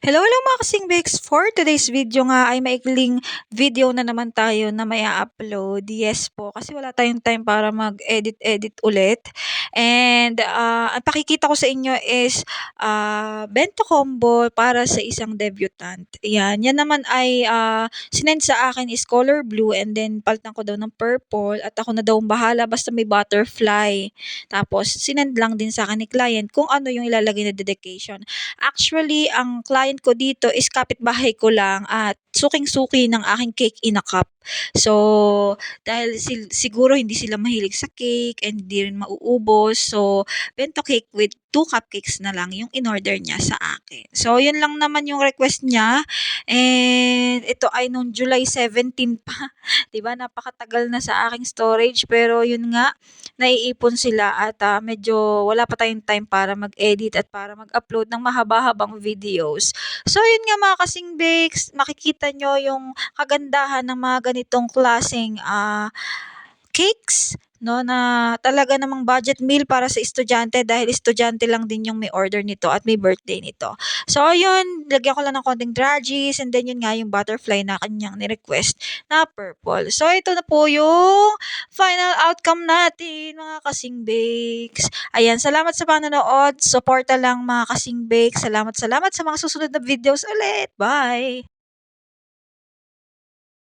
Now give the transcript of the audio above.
Hello, hello mga kasingbex! For today's video nga ay maikling video na naman tayo na may upload. Yes po, kasi wala tayong time para mag-edit ulit. And ang pakikita ko sa inyo is bento combo para sa isang debutant. Yan naman ay sinend sa akin is color blue and then palitan ko daw ng purple at ako na daw ang bahala basta may butterfly. Tapos sinend lang din sa akin ni client kung ano yung ilalagay na dedication. Actually, ang client ko dito is kapitbahay ko lang at suking-suki ng aking cake in a cup. So, dahil siguro hindi sila mahilig sa cake and hindi rin mauubos. So, bento cake with 2 cupcakes na lang yung in-order niya sa akin. So, yun lang naman yung request niya. And ito ay noong July 17 pa. 'Di ba? Napakatagal na sa aking storage pero yun nga, naiipon sila at medyo wala pa tayong time para mag-edit at para mag-upload ng mahaba-habang videos. So, yun nga mga kasing bakes, makikita nyo yung kagandahan ng mga ganitong klaseng cakes, no, na talaga namang budget meal para sa estudyante dahil estudyante lang din yung may order nito at may birthday nito. So, yun, lagyan ko lang ng konting draggies and then yun nga yung butterfly na kanyang ni-request na purple. So, ito na po yung final outcome natin, mga kasing bakes. Ayan, salamat sa panonood. Suporta lang mga kasing bakes. Salamat sa mga susunod na videos ulit. Bye!